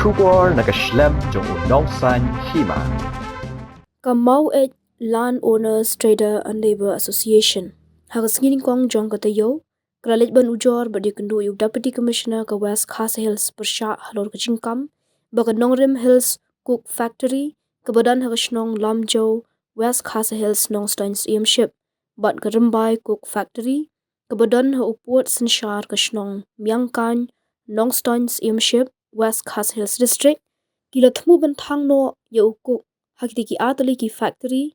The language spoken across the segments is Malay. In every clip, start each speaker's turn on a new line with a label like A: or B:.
A: Ujor nakaslem jong unongsan Hima.
B: Maweit Land Owners Trader and Labor Association. Hagas ngini kong jong katayo. Kralit ban Ujor badi kendu yuk Deputy Commissioner ka West Khas Hills persya halor ka jingkam. Baka Nongrim Hills Cook Factory. Kebadan hagas nong Lamjo West Khas Hills nong Steins Ship. Bat ka Rembai Cook Factory. Kebadan ha upward sensyar ka shnong Myangkan nong Steins Ship West Khas Hills District. Kila Thmu ban Thang no ya ukuk. Hakiti ki atali ki factory,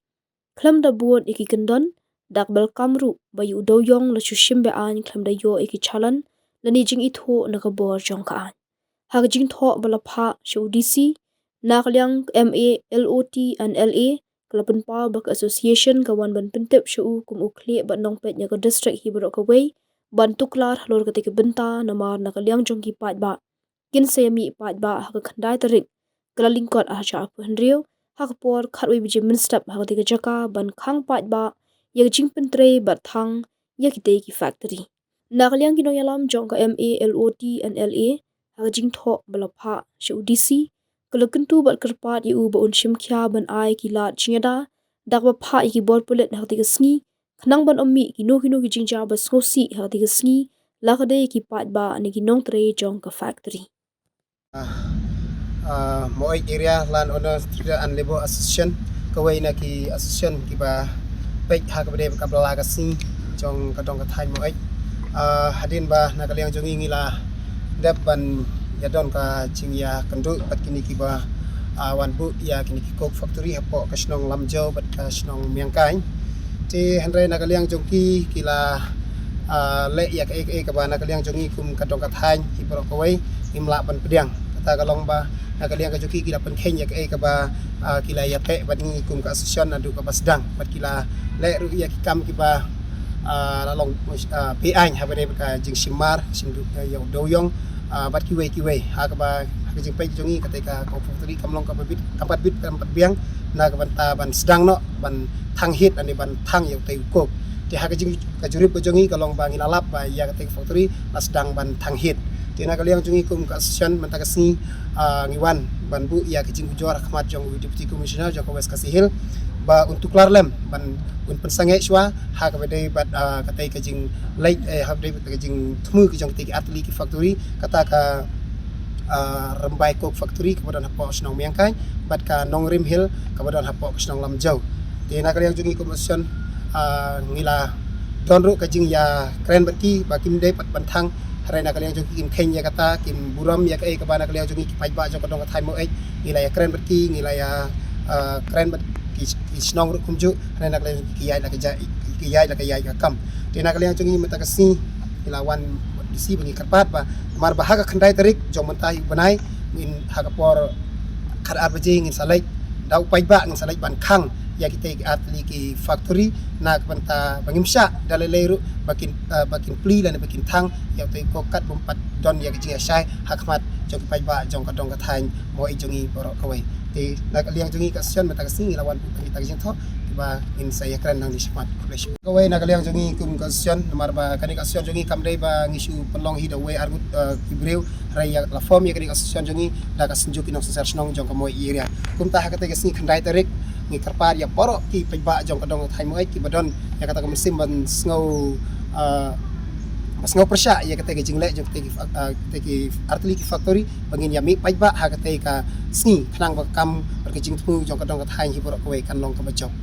B: klam da buat iki kendon, dak bel kamru, bayu doyong la chushim be an klam da yo iki chalan, lani jing itho nakabor jong ka an. Hag jing tho bala pha shu DC, nakliang Malot and La, kalapun pa bak association kawan ban pentip shu kum ukli bat nong pet ka district hibro ka way, ban tuklar halor ka tiki benta namar nakaliang jong ki pat ba, kin sayami pat ba hag khandai tarik, kalalingkot ahacha apu hendrio, hakapor khatwi biji minstap hakati ka jaka ban khang pat ba yak jing pentre bat thang yakite ki factory nakliang kino yalam jong ka Malot and La hak jing tho balapha shu DC kalakentu bat kerpat yu ba unshim kya ban ai ki lat jingada dak ba pha ki bor pulet hakati ka sngi khnang ban ommi ki no ki jingja ba skosi hakati ka sngi lakade ki pat ba ani ki nong tre jong ka factory
C: Maweit area Land Owners Trader and Labor Association kawai na ki association ki ba pek ha ka bade ka bala ka sing jong ka dong ka thai Maweit hadin ba na kaliang jong ngila dep ban ya don ka jing ya kandu pat kini ki ba wan bu ya kini ki coke factory hapo ka snong lamjo bat ka snong miangkai ti handrai na kaliang jong ki kila le ya ka ba na kaliang jong kum ka dong ka thai hi pro kawai imla ban pediang kata kalong ba nakaliang ka joki kila pen Kenya ka ba kila ya pe bat ngi kum ka association adu ka basdang bat kila le ru ya kam ki ba lalong pi an ha bade ka jing simar sim du ya doyong bat ki we ha ka ba ka jing pe jongi kata ka ko factory kamlong ka bit tempat bit tempat biang na ka banta ban sedang no ban thang hit ani ban thang ya te ko ti ha ka jing ka jurip ko jongi kalong ba ngilalap ba ya ka te factory na sedang ban thang hit tina kaliang jungi kum ka association manta kasni ngiwan banbu ya kecing Ujor khmat jong Deputy Commissioner jong West Khas Hills ba untuk larlem ban un pensange shwa ha ka bade bat katai kecing late ha bade kecing Thmu ki jong tiki atli ki factory kata ka Rembai Coke Factory kemudian hapo snong miangkai bat ka Nongrim Hill kemudian hapo snong lamjau tina kaliang jungi kum association ngila donru kecing ya keren berki bakim de pat bantang Rena kaliang joki kim Kenya kata kim buram ya ka bana kaliang joki pai ba jong kadong ka thai Maweit ngila ya keren berki ngila ya keren ber ki snong ru kumju rena kaliang ki yai la ka yai ka kam tina kaliang joki mata kasi ngila wan disi bangi karpat ba mar ba ha ka khandai tarik jong mentai banai ngin ha ka por khar arbaje ngin salai dau pai ba ngin salai ban khang ya kita atli ki factory nak banta bangimsya dalaleru bakin pli dan bakin thang ya te ko kat bompat don ya ki sai hakmat jong pai ba jong ka dong ka thain mo i jongi borok kawai te nak liang jongi ka sion mata kasi lawan kita jing tho ba in saya kran nang di smart flash kawai nak liang jongi kum ka sion nomor ba kani ka sion jongi kamdai ba ngisu pelong hi the way argut kibreu raya la form ya kani ka sion jongi da ka senjuk inong sensar snong jong ka mo area kum ta ha ka te kasi khandai tarik ngi karpar ya porok ki paiba jong kadong thai Maweit ki badon ya kata ka mesim ban ngau persya ya kata ka jingle jong ki artli ki factory bangin ya mi paiba ha kata ka sni khnang ba kam berkejing Thmu jong kadong ka thai hi porok kawai kan long ka bajong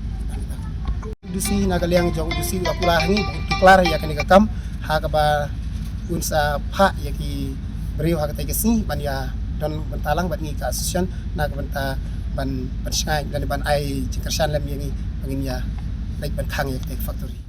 C: dusi nagaliang jong dusi wa pula ngi tuklar ya kani ka kam ha ka ba unsa pha ya ki beriu ha kata ka sni ban ya don bentalang bat ngi ka association na ka benta ban sngai dan ban ai jingkersan lem yang bangin ya naik ban khang ya factory